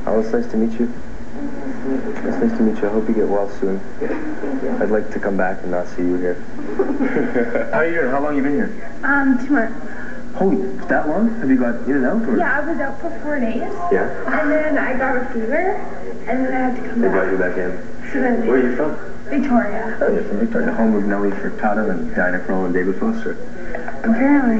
Oh, it's nice to meet you. It's nice to meet you. I hope you get well soon. I'd like to come back and not see you here. How are you doing? How long have you been here? 2 months. Holy, that long? Have you got in and out? Or? Yeah, I was out for 4 days. Yeah. And then I got a fever, and then I had to come back. They brought you back in. So then Where are you from? Victoria. Oh, you're from Victoria. Home of Nellie Furtado and Diana Kroll and David Foster. Apparently.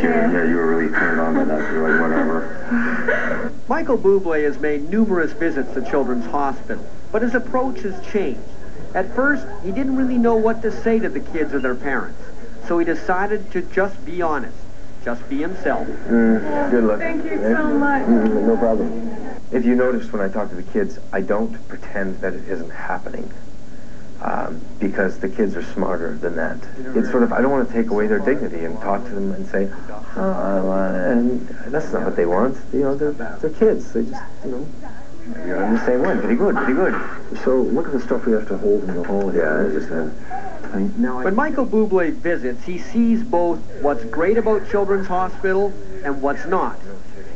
Yeah, you were really turned on by that. You're like, whatever. Michael Bublé has made numerous visits to Children's Hospital, but his approach has changed. At first, he didn't really know what to say to the kids or their parents, so he decided to just be honest, just be himself. Good luck. Thank you so much. No problem. If you noticed when I talk to the kids, I don't pretend that it isn't happening. Because the kids are smarter than that. It's sort of, I don't want to take away their dignity and talk to them and say, and that's not what they want. You know, they're kids. They just, you're in the same way. Pretty good, pretty good. So look at the stuff we have to hold in the hall here. Yeah, I understand. When Michael Bublé visits, he sees both what's great about Children's Hospital and what's not.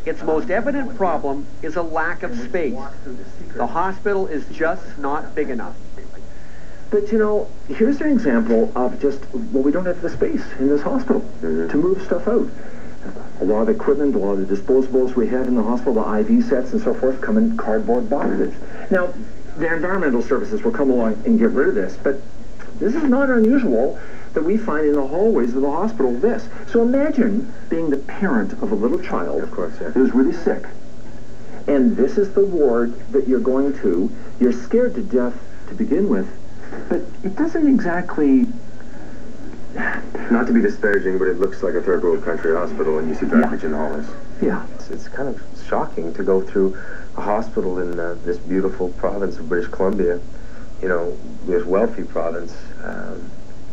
Its most evident problem is a lack of space. The hospital is just not big enough. But, here's an example of just, we don't have the space in this hospital to move stuff out. A lot of equipment, a lot of the disposables we have in the hospital, the IV sets and so forth, come in cardboard boxes. Now, the environmental services will come along and get rid of this, but this is not unusual that we find in the hallways of the hospital this. So imagine being the parent of a little child, of course, yeah, who's really sick. And this is the ward that you're going to. You're scared to death to begin with. But it doesn't exactly... Not to be disparaging, but it looks like a third world country hospital when you see garbage in the hallways. Yeah. It's kind of shocking to go through a hospital in this beautiful province of British Columbia, this wealthy province,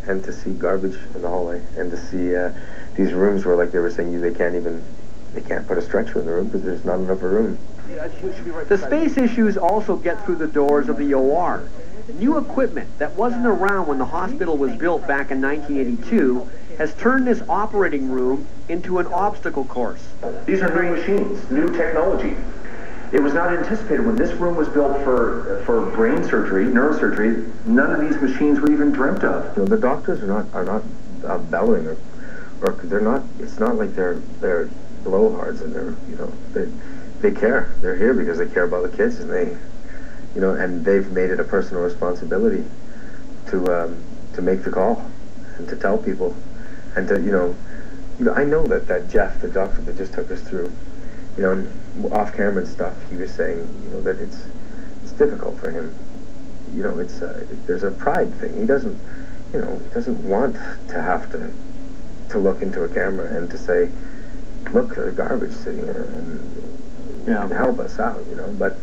and to see garbage in the hallway, and to see these rooms where, like they were saying, they can't put a stretcher in the room because there's not enough room. The space issues also get through the doors of the OR. New equipment that wasn't around when the hospital was built back in 1982 has turned this operating room into an obstacle course. These are new machines, new technology. It was not anticipated when this room was built for brain surgery, neurosurgery. None of these machines were even dreamt of. The doctors are not bellowing or they're not. It's not like they're blowhards and they care. They're here because they care about the kids and and they've made it a personal responsibility to make the call and to tell people and to I know that Jeff, the doctor that just took us through, off camera and stuff, he was saying that it's difficult for him. There's a pride thing. He doesn't want to have to look into a camera and to say, look, there's garbage sitting here and help us out, but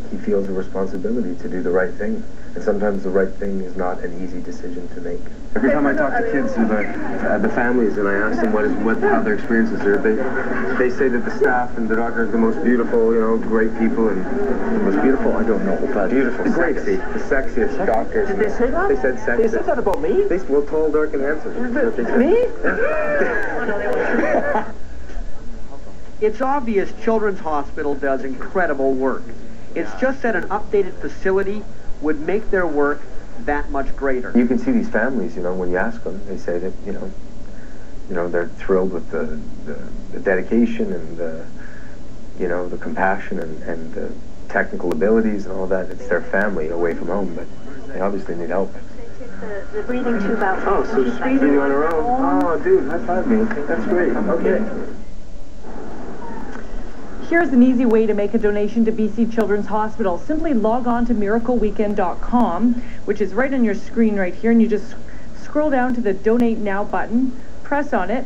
he feels a responsibility to do the right thing. And sometimes the right thing is not an easy decision to make. Every time I talk to kids who the families and I ask them how their experiences are, they say that the staff and the doctors are the most beautiful, great people, and the most beautiful, I don't know, but beautiful, sexy, the sexiest doctors. Did they say that? They said sexy. They said that about me? They were tall, dark, and handsome. Me? It's obvious Children's Hospital does incredible work. It's just that an updated facility would make their work that much greater. You can see these families, when you ask them, they say that, they're thrilled with the dedication and the compassion and the technical abilities and all that. It's their family away from home, but they obviously need help. The breathing tube out. Oh, so just breathing on her own? Oh, dude, high five me. That's great. Okay. Here's an easy way to make a donation to BC Children's Hospital. Simply log on to miracleweekend.com, which is right on your screen right here, and you just scroll down to the Donate Now button, press on it.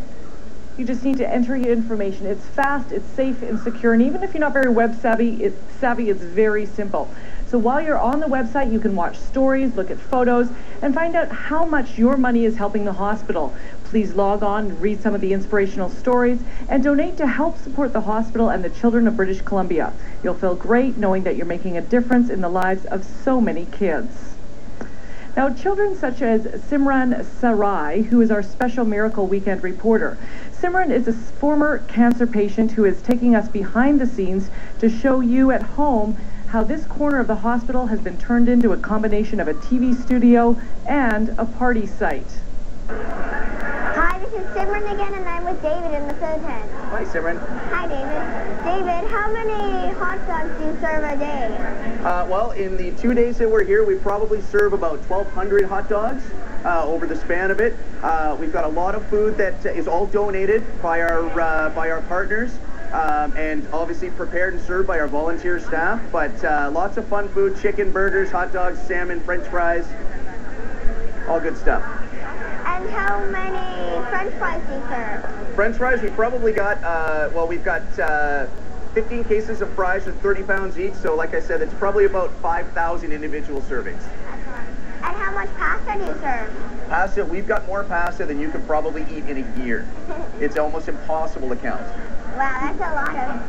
You just need to enter your information. It's fast, it's safe, and secure, and even if you're not very web savvy, it's very simple. So while you're on the website, you can watch stories, look at photos, and find out how much your money is helping the hospital. Please log on, read some of the inspirational stories, and donate to help support the hospital and the children of British Columbia. You'll feel great knowing that you're making a difference in the lives of so many kids. Now, children such as Simran Sarai, who is our special Miracle Weekend reporter. Simran is a former cancer patient who is taking us behind the scenes to show you at home how this corner of the hospital has been turned into a combination of a TV studio and a party site. Hi, this is Simran again, and I'm with David in the Telethon. Hi, Simran. Hi, David. David, how many hot dogs do you serve a day? Well, in the 2 days that we're here, we probably serve about 1,200 hot dogs over the span of it. We've got a lot of food that is all donated by our partners. And obviously prepared and served by our volunteer staff, but lots of fun food: chicken, burgers, hot dogs, salmon, french fries, all good stuff. And how many french fries do you serve? French fries, we probably got, we've got 15 cases of fries with 30 pounds each, so like I said, it's probably about 5,000 individual servings. And how much pasta do you serve? Pasta, we've got more pasta than you could probably eat in a year. It's almost impossible to count. Wow, that's a lot of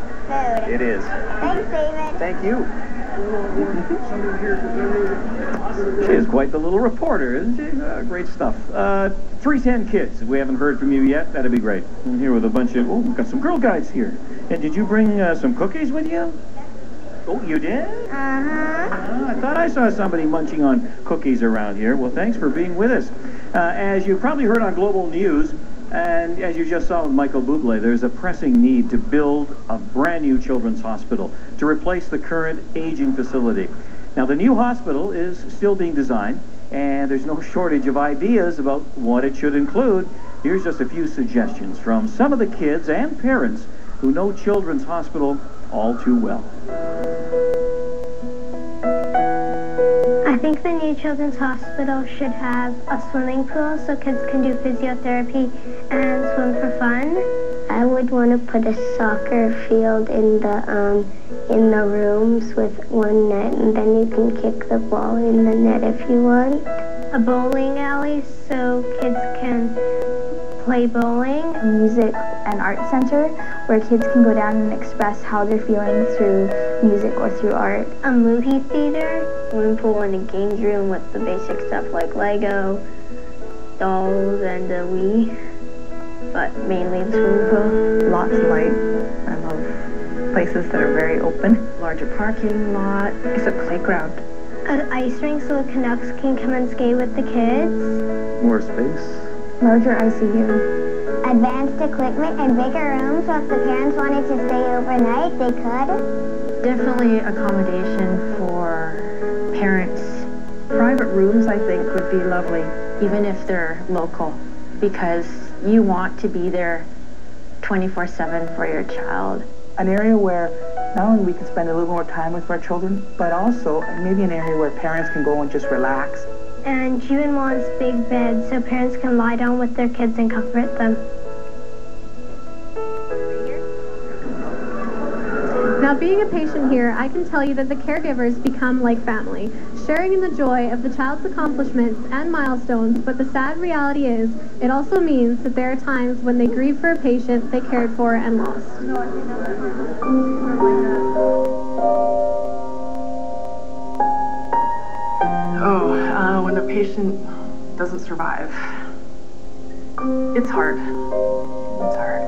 food. It is. Thanks, David. Thank you. She is quite the little reporter, isn't she? Great stuff. 310 kids. If we haven't heard from you yet, that'd be great. I'm here with a bunch of, we've got some Girl Guides here. And did you bring some cookies with you? Oh, you did? Uh-huh. I thought I saw somebody munching on cookies around here. Well, thanks for being with us. As you probably heard on Global News, and as you just saw with Michael Bublé, there's a pressing need to build a brand new children's hospital to replace the current aging facility. Now, the new hospital is still being designed, and there's no shortage of ideas about what it should include. Here's just a few suggestions from some of the kids and parents who know Children's Hospital all too well. I think the new Children's Hospital should have a swimming pool so kids can do physiotherapy and swim for fun. I would want to put a soccer field in the rooms with one net, and then you can kick the ball in the net if you want. A bowling alley so kids can play bowling. A music and art center where kids can go down and express how they're feeling through music or through art. A movie theater. Swimming pool and a games room with the basic stuff like Lego, dolls, and a Wii. But mainly the swimming pool. Lots of light. I love places that are very open. Larger parking lot. It's a playground. An ice rink so the Canucks can come and skate with the kids. More space. Larger ICU. Advanced equipment and bigger rooms so if the parents wanted to stay overnight, they could. Definitely accommodation for parents. Private rooms, I think, would be lovely, even if they're local, because you want to be there 24/7 for your child. An area where not only we can spend a little more time with our children, but also maybe an area where parents can go and just relax. And she even wants big beds so parents can lie down with their kids and comfort them. Now, being a patient here, I can tell you that the caregivers become like family, sharing in the joy of the child's accomplishments and milestones, but the sad reality is, it also means that there are times when they grieve for a patient they cared for and lost. When a patient doesn't survive, it's hard. It's hard.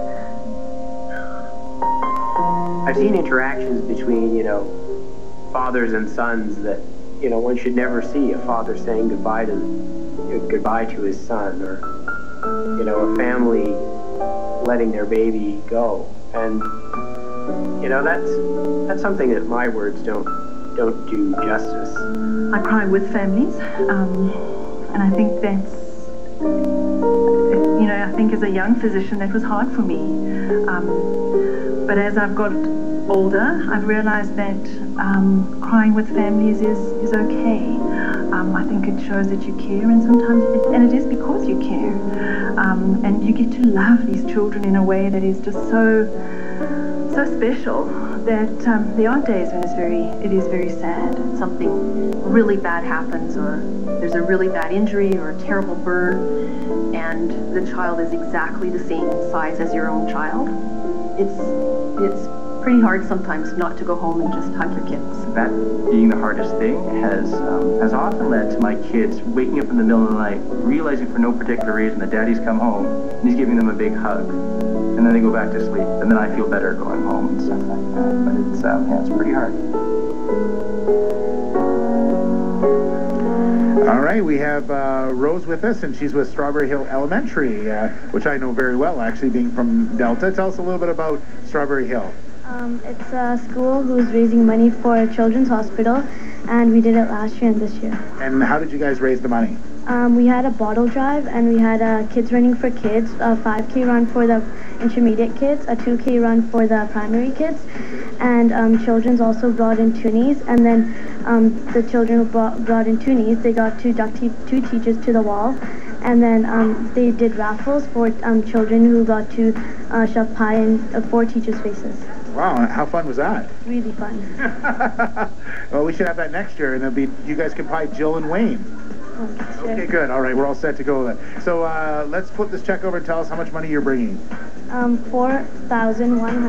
I've seen interactions between, fathers and sons that, one should never see. A father saying goodbye to his son, or, a family letting their baby go. And, that's something that my words don't do justice. I cry with families, and I think that's, I think as a young physician that was hard for me. But as I've got older, I've realized that crying with families is okay. I think it shows that you care, and sometimes, it is because you care. And you get to love these children in a way that is just so special that there are days when it is very sad. Something really bad happens, or there's a really bad injury or a terrible burn, and the child is exactly the same size as your own child. It's pretty hard sometimes not to go home and just hug your kids. That being the hardest thing has often led to my kids waking up in the middle of the night, realizing for no particular reason that Daddy's come home, and he's giving them a big hug. And then they go back to sleep, and then I feel better going home and stuff like that. But it's, yeah, it's pretty hard. All right, we have Rose with us, and she's with Strawberry Hill Elementary, which I know very well, actually, being from Delta. Tell us a little bit about Strawberry Hill. It's a school who's raising money for Children's Hospital, and we did it last year and this year. And how did you guys raise the money? We had a bottle drive, and we had a Kids Running for Kids, a 5K run for the intermediate kids, a 2K run for the primary kids, and Children's also brought in toonies, and then the children who brought in toonies, they got to duct tape 2 teachers to the wall, and then they did raffles for children who got to shove pie in 4 teachers' faces. Wow, how fun was that? Really fun. Well, we should have that next year, and it'll be, you guys can pie Jill and Wayne. Okay, good. All right, we're all set to go then. So let's flip this check over and tell us how much money you're bringing. 4,100.